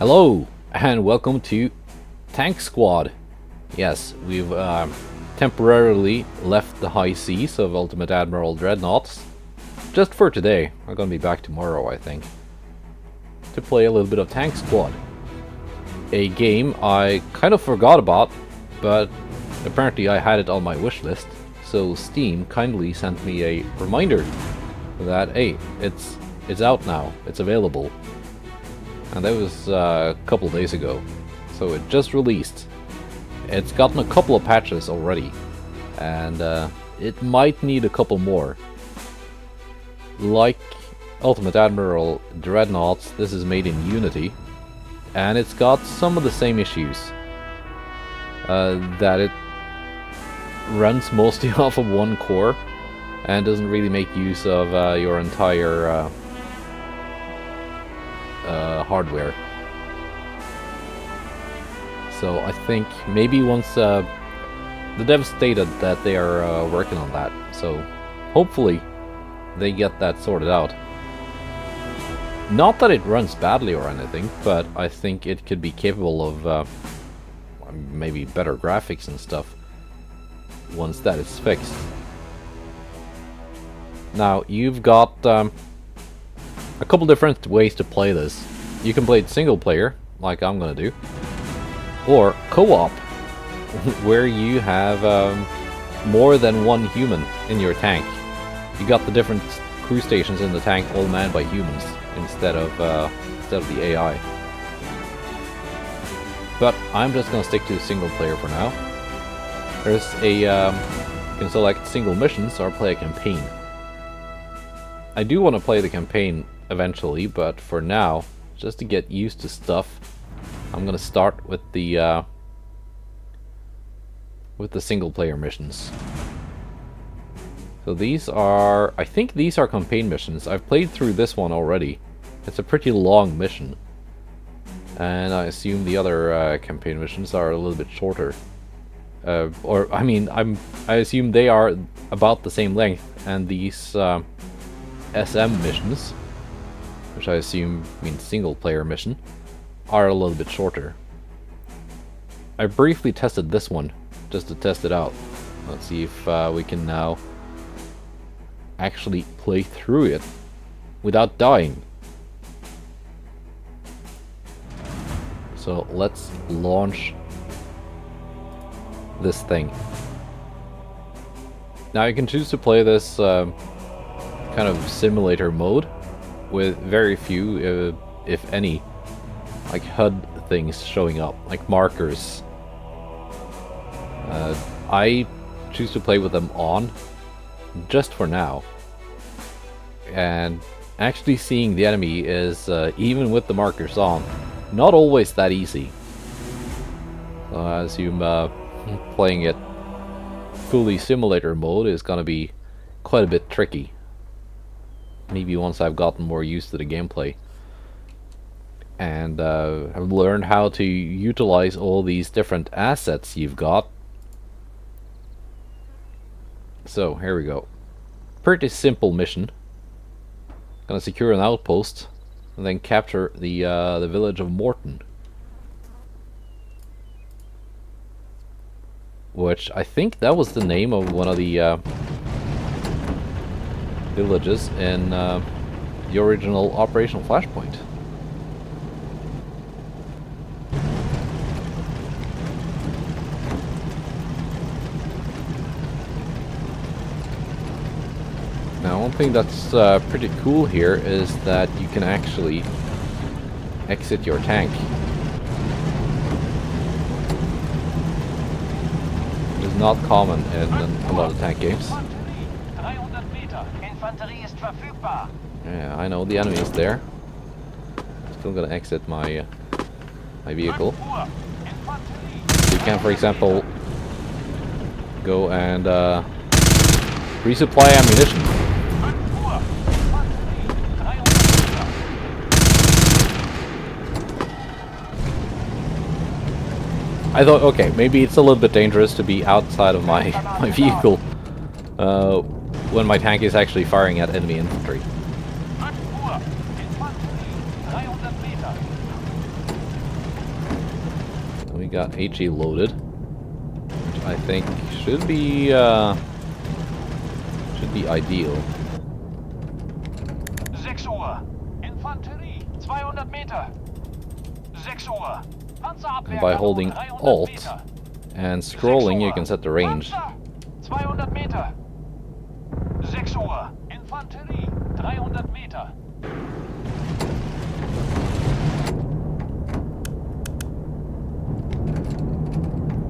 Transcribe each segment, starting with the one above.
Hello, and welcome to Tank Squad. Yes, we've temporarily left the high seas of Ultimate Admiral Dreadnoughts. Just for today. I'm gonna be back tomorrow, I think, to play a little bit of Tank Squad. A game I kind of forgot about, but apparently I had it on my wish list, so Steam kindly sent me a reminder that, hey, it's out now, it's available. And that was a couple days ago, so it just released. It's gotten a couple of patches already, and it might need a couple more. Like Ultimate Admiral Dreadnoughts, this is made in Unity, and it's got some of the same issues. That it runs mostly off of one core, and doesn't really make use of your entire hardware. So I think maybe once the devs stated that they are working on that, so hopefully they get that sorted out. Not that it runs badly or anything, but I think it could be capable of maybe better graphics and stuff once that is fixed. Now you've got a couple different ways to play this. You can play it single player, like I'm gonna do, or co-op, where you have more than one human in your tank. You got the different crew stations in the tank all manned by humans instead of the AI. But I'm just gonna stick to single player for now. There's a you can select single missions or play a campaign. I do want to play the campaign eventually, but for now, just to get used to stuff, I'm gonna start with the single player missions. So these are, I think these are campaign missions. I've played through this one already. It's a pretty long mission, and I assume the other campaign missions are a little bit shorter. Or I mean, I assume they are about the same length, and these SM missions, which I assume means single player mission, are a little bit shorter. I briefly tested this one just to test it out. Let's see if we can now actually play through it without dying. So let's launch this thing. Now you can choose to play this kind of simulator mode with very few, if any, like HUD things showing up, like markers. I choose to play with them on, just for now. And actually seeing the enemy is, even with the markers on, not always that easy. So I assume playing it fully simulator mode is gonna be quite a bit tricky. Maybe once I've gotten more used to the gameplay and have learned how to utilize all these different assets you've got. So here we go. Pretty simple mission. Gonna secure an outpost and then capture the village of Morton, which I think that was the name of one of the villages in the original Operational Flashpoint. Now one thing that's pretty cool here is that you can actually exit your tank. It is not common in a lot of tank games. Yeah, I know the enemy is there. Still gonna exit my my vehicle. You can, for example, go and resupply ammunition. I thought, okay, maybe it's a little bit dangerous to be outside of my vehicle when my tank is actually firing at enemy infantry. we got HE loaded, which I think should be ideal. 6 Uhr. Infanterie, 200 Meter. 6 Uhr. And by holding Alt and scrolling, you can set the range. 200 Meter. 6 Uhr. Infanterie, 300 Meter.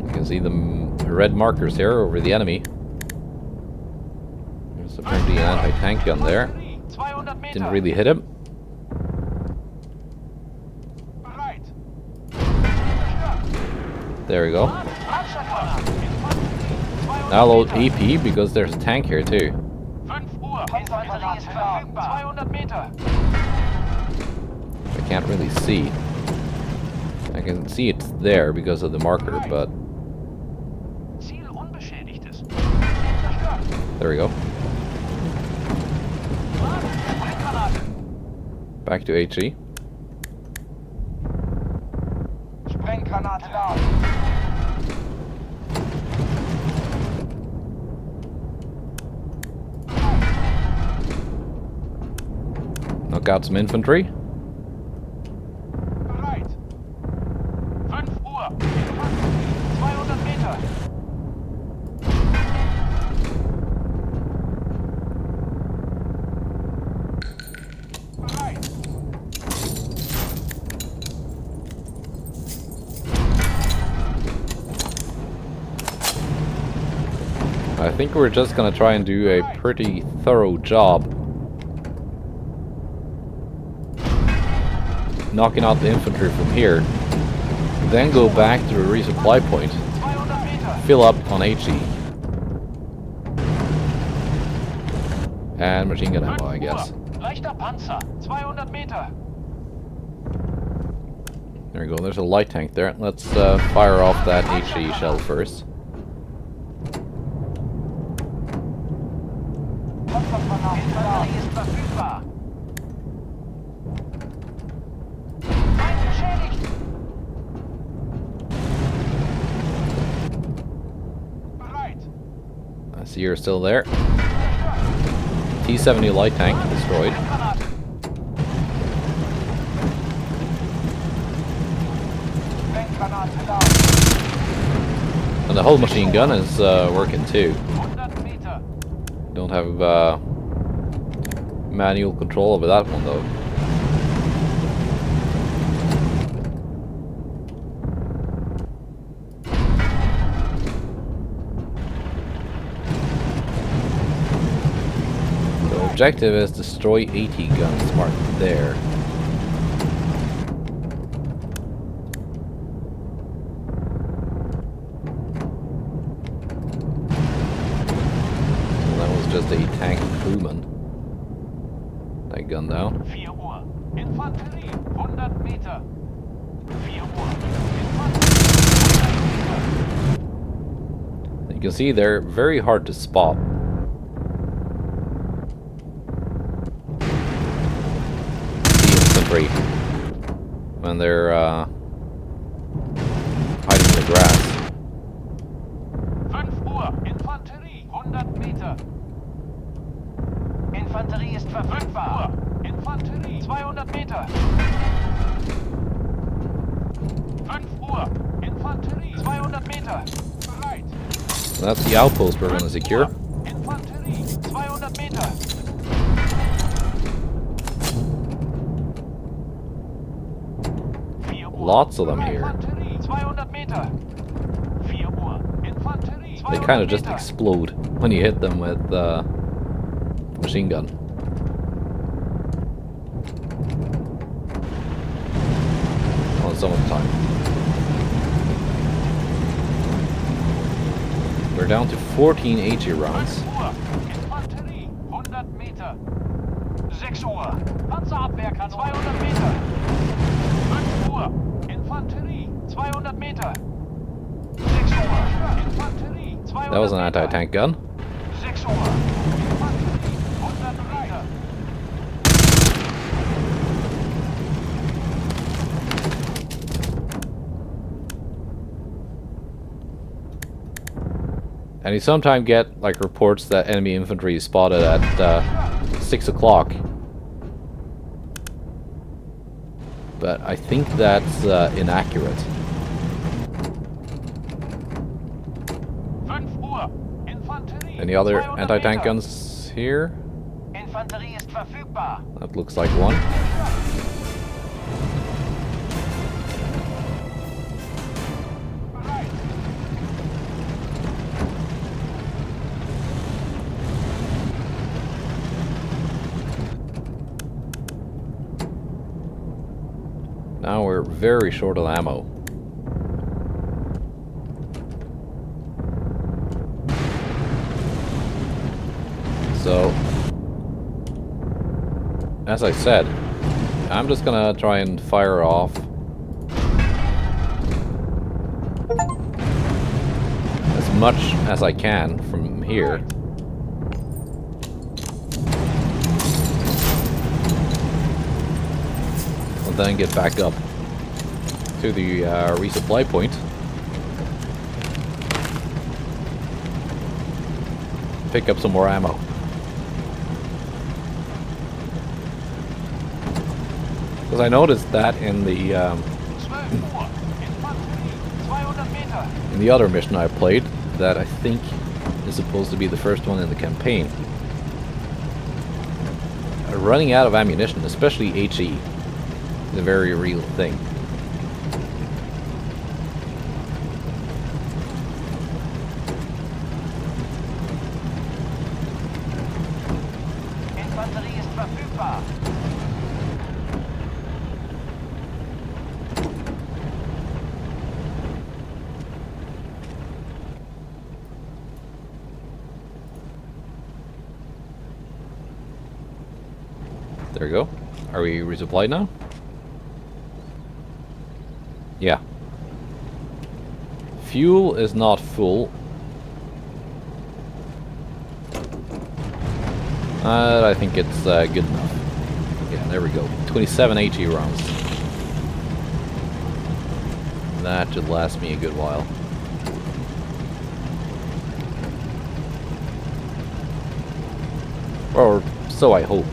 You can see the red markers here over the enemy. There's apparently an anti-tank gun there. Didn't really hit him. There we go. Now load AP because there's a tank here too. 5 Uhr. Infanterie ist verfügbar. 200 Meter. I can't really see. I can see it's there because of the marker, but Ziel unbeschädigt ist. there we go. Back to HE. Sprenggranate da. Knock out some infantry. Bereit. 5 Uhr. Infanterie, 200 Meter. Bereit. I think we're just gonna try and do a pretty thorough job knocking out the infantry from here, then go back to the resupply point, 200 Meter. fill up on HE, and machine gun ammo, I guess. Leichter Panzer, 200 Meter. There we go, there's a light tank there. Let's fire off that HE shell first. Infanterie ist verfügbar. Feind beschädigt. Bereit. I see you're still there. T-70 light tank destroyed. Granate. Sprenggranate da. And the whole machine gun is working too. 100 Meter. Don't have manual control over that one though. The objective is destroy 80 guns marked there. Just a tank crewman. That gun down. 4 Uhr. Infanterie, 100 Meter. 4 Uhr. Infanterie, You can see they're very hard to spot. The infantry when they're hiding in the grass. 5 Uhr. Infanterie, 100 Meter. Infanterie ist verfügbar. Infanterie, 200 Meter. 5 Uhr. Infanterie, 200 Meter. Bereit. So that's the outpost we're going to secure. Infanterie, 200 Meter. Lots of them here. Infanterie, 200 Meter. 4 Uhr. Infanterie, 200 They kind of just Meter. explode when you hit them with machine gun. On some of the time. We're down to 14 HE rounds. 5 Uhr. Infanterie, 100 Meter. 6 Uhr. Panzerabwehrkanone, 200 Meter. 5 Uhr. Infanterie, 200 Meter. 6 Uhr. Infanterie, 200 That was an Meter. anti-tank gun. 6 Uhr. Infanterie, 100 Meter. And you sometimes get like reports that enemy infantry is spotted at 6 o'clock. But I think that's inaccurate. 5 Uhr. Infanterie. Any other 200 anti-tank Meter. guns here? Infanterie ist verfügbar. That looks like one. Bereit. Now we're very short of ammo. So, as I said, I'm just gonna try and fire off as much as I can from here. And then get back up to the resupply point. Pick up some more ammo. Because I noticed that in the 12 Uhr. Infanterie. 200 Meter. in the other mission I played, that I think is supposed to be the first one in the campaign. Running out of ammunition, especially HE, is a very real thing. Infanterie ist verfügbar. There we go. Are we resupplied now? Yeah. Fuel is not full. I think it's good enough. Yeah, there we go. 27 HE rounds. That should last me a good while. Or so I hope.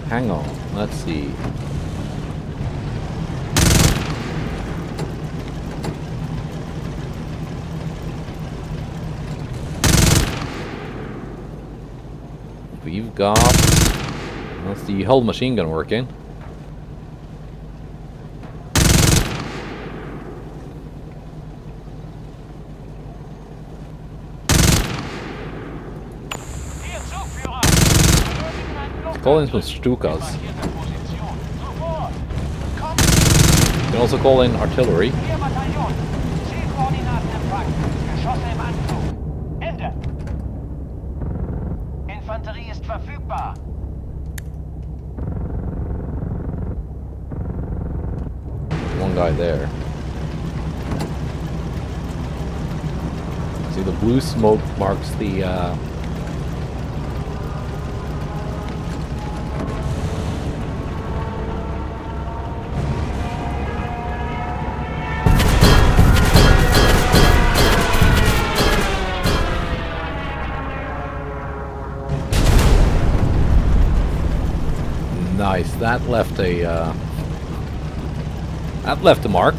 Hang on, let's see. We've got... That's the hull machine gun working. Hier Zugführer. Benötigen einen Luft. Call in some Stukas. Markierte Position. Sofort. Kommt. You can also call in artillery. Hier Bataillon. Zielkoordinaten empfangen. Geschosse im Anflug. Ende. Infanterie ist verfügbar. One guy there. See, the blue smoke marks the nice. That left a mark.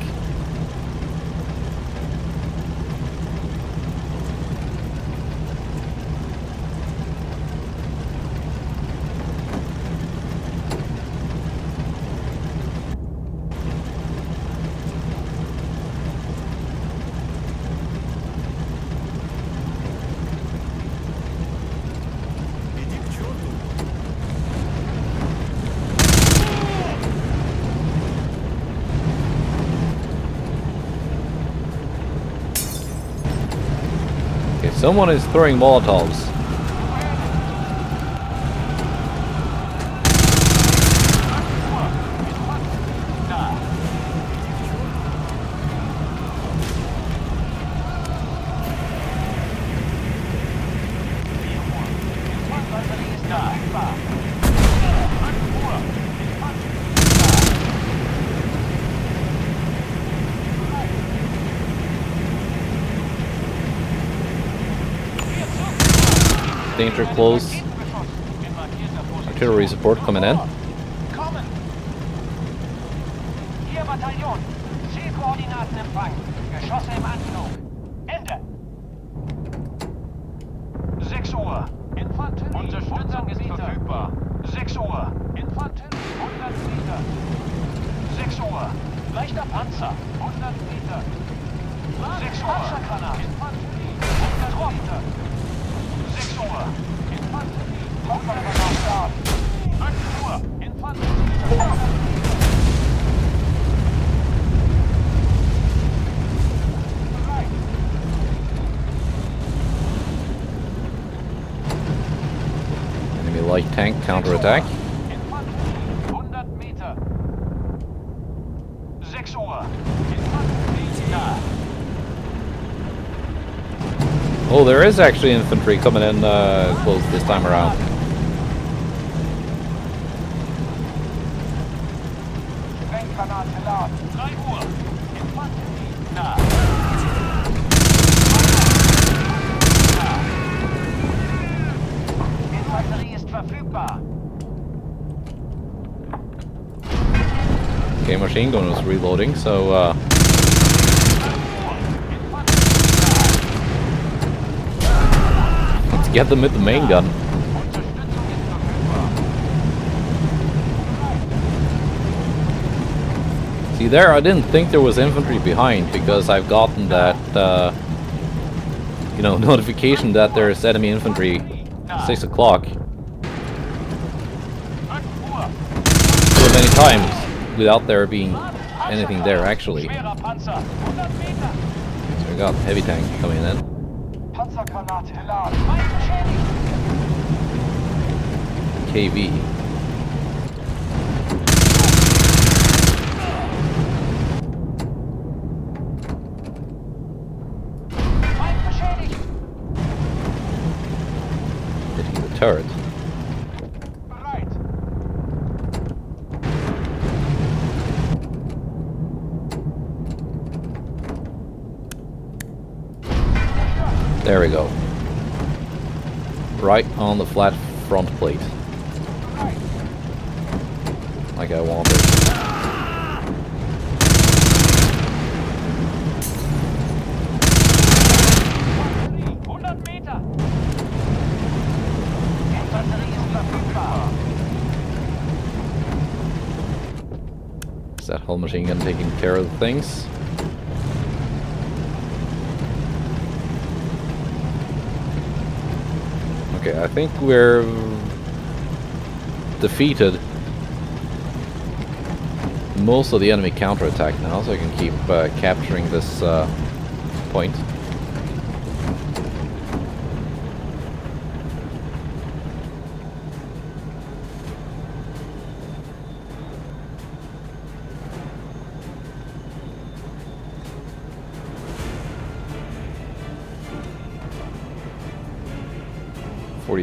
Someone is throwing Molotovs. Danger close. Artillery support coming in. Kommen! Hier Bataillon. Zielkoordinaten empfangen. Geschosse im Anflug. Ende. 6 Uhr. Infanterie. Unterstützung ist verfügbar. 6 Uhr. Infanterie. 100 Meter. 6 Uhr. Leichter Panzer. 100 Meter. 6 Uhr. Panzerkanal. Infanterie. 100 Meter. 6 Uhr. Infanterie. 100 Meter. 5 Uhr. Infanterie. 100 Meter. Bereit. Enemy light tank counterattack. Infanterie. 100 Meter. 6 Uhr. Infanterie. Da. Oh, there is actually infantry coming in close this time around. Sprenggranate laden. 3 Uhr. Infanterie. Da. Infanterie ist verfügbar. Okay, machine gun was reloading, so let's get them with the main gun. Unterstützung ist verfügbar. See there, I didn't think there was infantry behind because I've gotten that, you know, notification that there's enemy infantry 6 o'clock 5 Uhr. so many times without there being anything there actually. Schwerer Panzer. 100 Meter. So we got heavy tank coming in. Panzergranate laden. Feind beschädigt. KV. Feind beschädigt. Hitting the turret. Bereit. There we go. Right on the flat front plate. Bereit. Like I wanted. Infanterie. 100 Meter. Infanterie ist verfügbar. Is that whole machine gun taking care of things? Okay, I think we're defeated most of the enemy counterattack now, so I can keep capturing this point.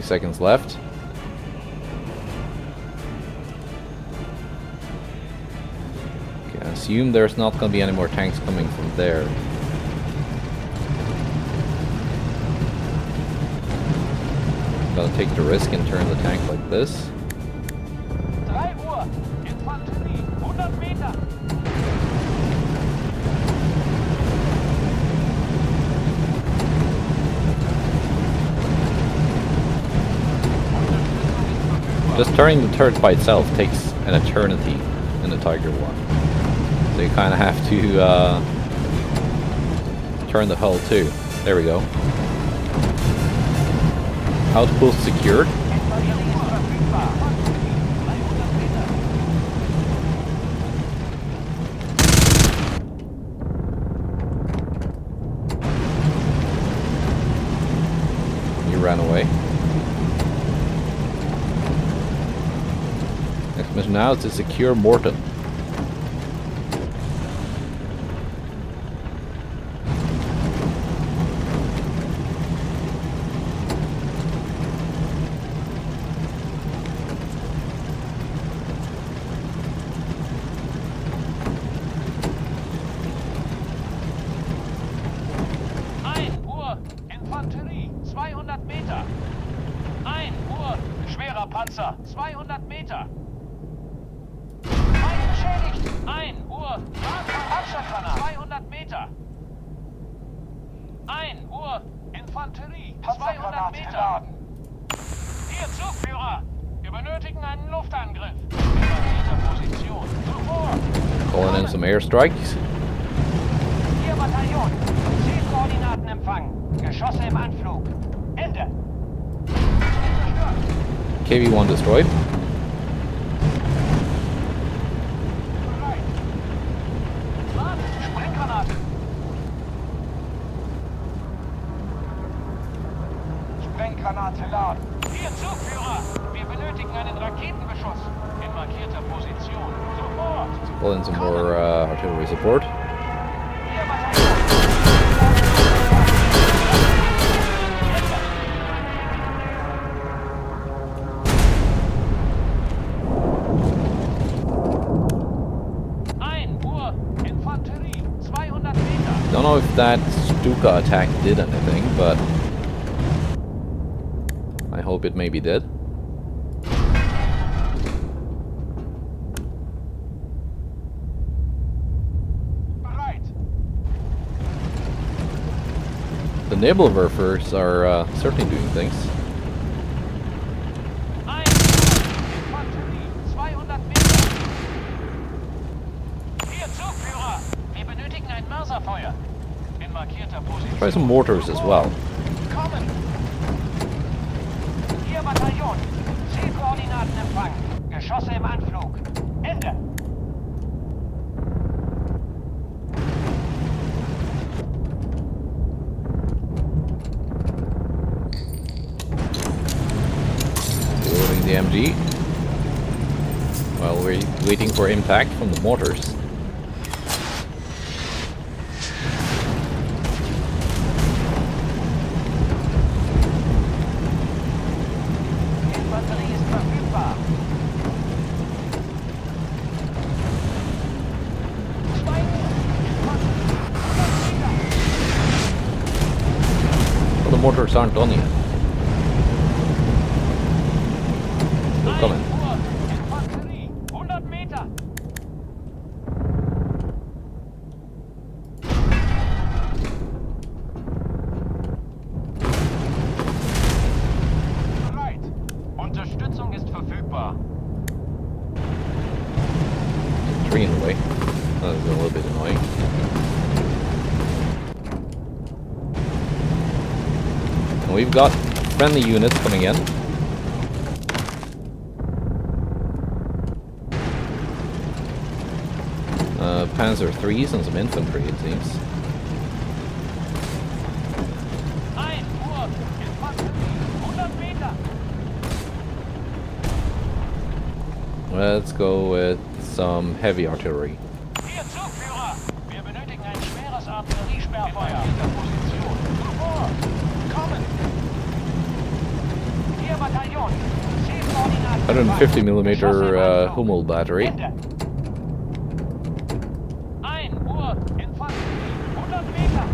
Seconds left. Okay, I assume there's not going to be any more tanks coming from there. I'm going to take the risk and turn the tank like this. 3 Uhr. Infanterie. 100 Meter. Just turning the turret by itself takes an eternity in the Tiger 1. So you kind of have to turn the hull too. There we go. Outpost secured. Infanterie ist verfügbar. 300 Meter. You ran away. Next mission now is to secure Morton. Uhr. Infanterie. 200 Meter. Panzer, 200 Meter. Feind beschädigt. 1 Uhr. Panzerkanal, 200 Meter. 1 Uhr. Infanterie, 200 Meter. Hier, Zugführer. Wir benötigen einen Luftangriff. In Position. Sofort. Calling in some airstrikes. Hier, Bataillon. Zielkoordinaten empfangen. Geschosse im Anflug. Ende. KV-1 destroyed. Sprenggranaten. Sprenggranate laden. Hier, Zugführer. Wir benötigen einen Raketenbeschuss. In markierter Position. Sofort. Calling in some more artillery support. Hier, Bataillon. Don't know if that Stuka attack did anything, but I hope it maybe did. The Nebelwerfers are certainly doing things. Try some mortars as well. Kommen! Hier, Bataillon. Zielkoordinaten empfangen. Geschosse im Anflug. Ende. Loading the MG while we're waiting for impact from the mortars. The mortars aren't done yet. They're coming. Infanterie, 100 Meter. Bereit. Unterstützung ist verfügbar. 3 in the way. That is a little bit annoying. And we've got friendly units coming in. Panzer 3s and some infantry, it seems. 1 Uhr, Infanterie, 100 Meter. Let's go with some heavy artillery. Hier, Zugführer. Wir benötigen ein schweres Artilleriesperrfeuer. In der Position. Sofort. Kommen. Hier, Bataillon. Zielkoordinaten. 150mm Hummel battery. Ende. 1 Uhr, Infanterie, 100 Meter.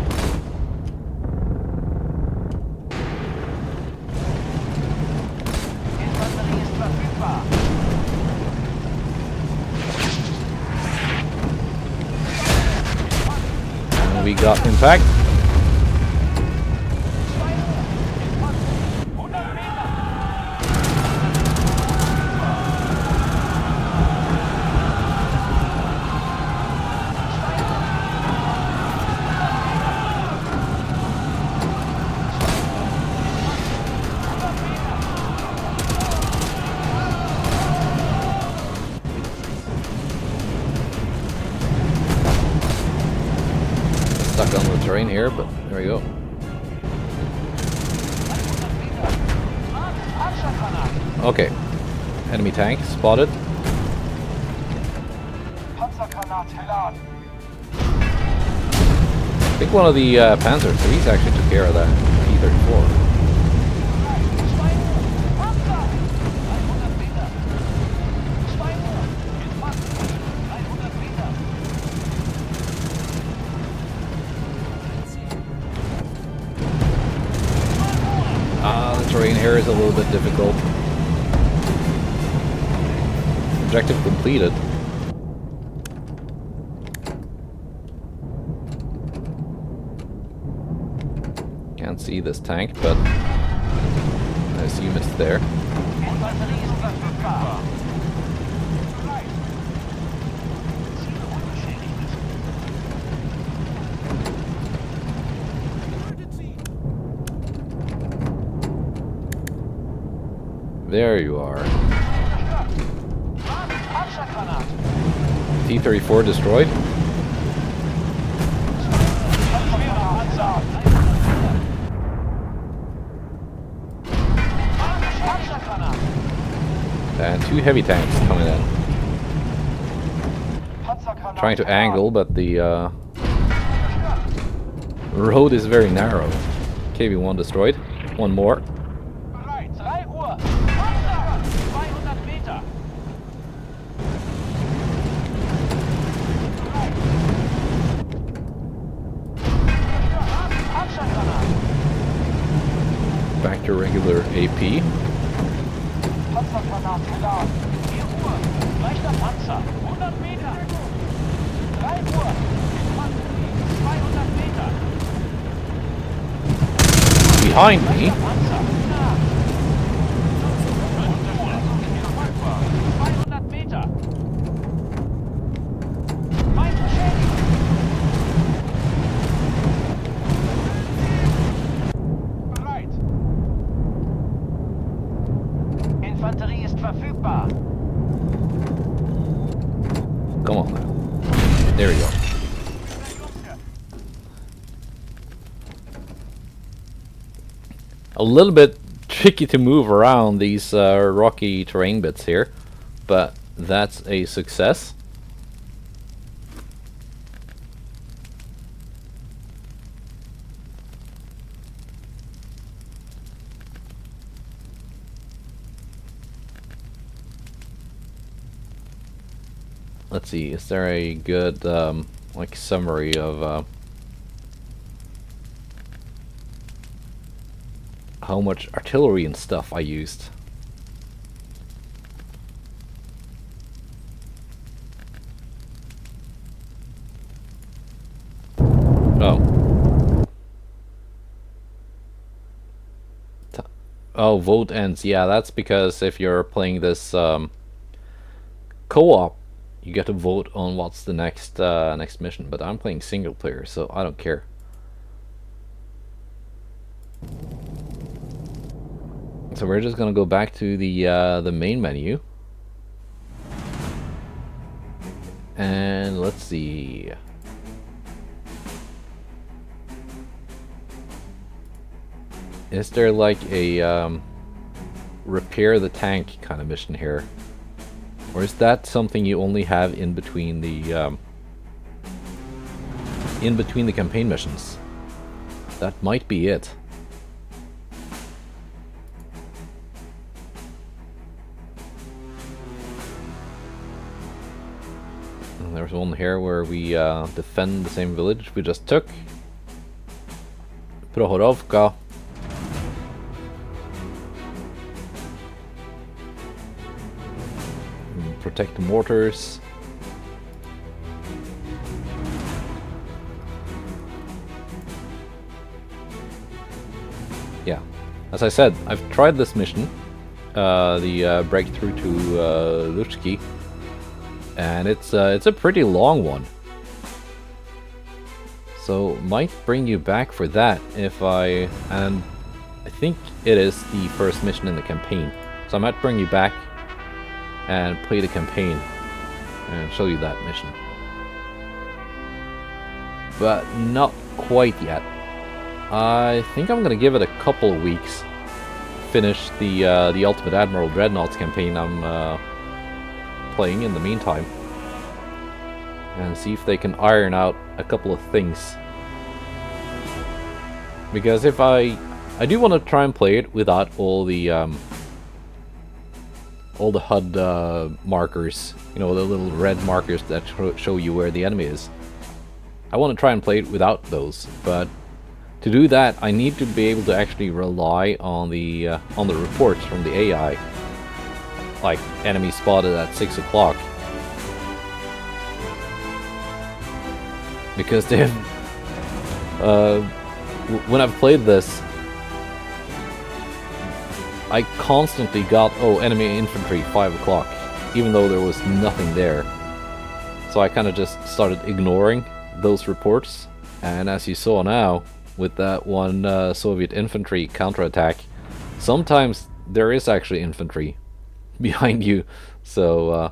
Infanterie ist verfügbar. And we got impact. 100 Meter. Stuck on the terrain here, but there we go. Okay. Enemy tank spotted. Panzergranate laden. I think one of the Panzer 3s actually took care of that T-34. The terrain here is a little bit difficult. Objective completed. Can't see this tank, but I assume it's there. There you are. T-34 destroyed. And 2 heavy tanks coming in. Trying to angle, but the road is very narrow. KV-1 destroyed. One more. Back to regular AP. Behind me. Infanterie ist verfügbar. Come on now. There we go. A little bit tricky to move around these rocky terrain bits here, but that's a success. Let's see, is there a good like summary of how much artillery and stuff I used? Oh. Oh, vote ends. Yeah, that's because if you're playing this co-op, you get to vote on what's the next next mission. But I'm playing single player, so I don't care. So we're just gonna go back to the main menu, and let's see. Is there like a repair the tank kind of mission here? Or is that something you only have in between the campaign missions? That might be it. And there's one here where we defend the same village we just took. Prohorovka. Protect the mortars. Yeah, as I said, I've tried this mission, the breakthrough to Luchki, and it's a pretty long one. So might bring you back for that if I think it is the first mission in the campaign. So I might bring you back and play the campaign and show you that mission. But not quite yet. I think I'm gonna give it a couple of weeks. Finish the Ultimate Admiral Dreadnoughts campaign I'm playing in the meantime, and see if they can iron out a couple of things. Because if I do want to try and play it without all the HUD markers, you know, the little red markers that show you where the enemy is. I want to try and play it without those, but to do that I need to be able to actually rely on the reports from the AI. like enemy spotted at 6 o'clock. Because they've when I've played this, I constantly got, oh, enemy infantry 5 o'clock, even though there was nothing there. So I kind of just started ignoring those reports, and as you saw now with that one Soviet infantry counterattack, sometimes there is actually infantry behind you. So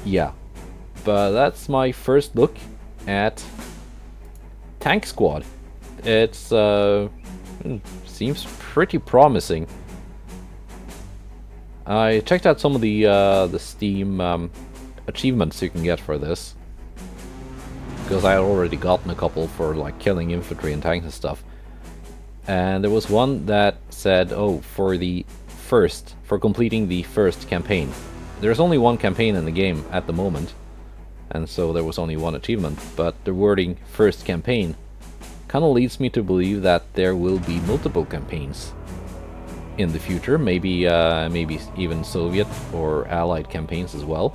yeah, but that's my first look at Tank Squad. It's seems pretty promising. I checked out some of the Steam achievements you can get for this, because I had already gotten a couple for like killing infantry and tanks and stuff. And there was one that said, oh, for completing the first campaign. There's only one campaign in the game at the moment, and so there was only one achievement, but the wording first campaign kind of leads me to believe that there will be multiple campaigns in the future, maybe even Soviet or Allied campaigns as well,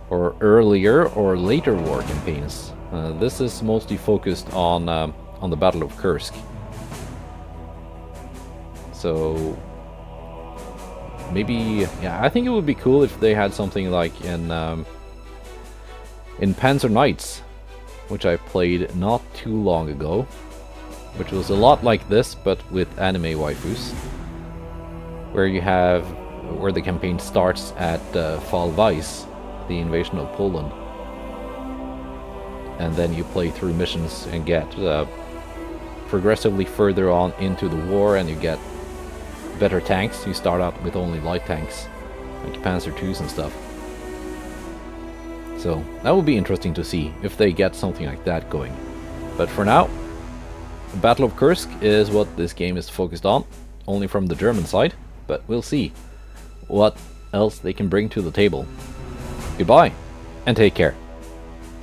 or earlier or later war campaigns. This is mostly focused on the Battle of Kursk. So maybe, yeah, I think it would be cool if they had something like in Panzer Knights, which I played not too long ago, which was a lot like this but with anime waifus, where the campaign starts at Fall Weiss, the invasion of Poland, and then you play through missions and get progressively further on into the war, and you get better tanks. You start out with only light tanks like Panzer IIs and stuff. So that would be interesting to see if they get something like that going. But for now, the Battle of Kursk is what this game is focused on, only from the German side, but we'll see what else they can bring to the table. Goodbye, and take care.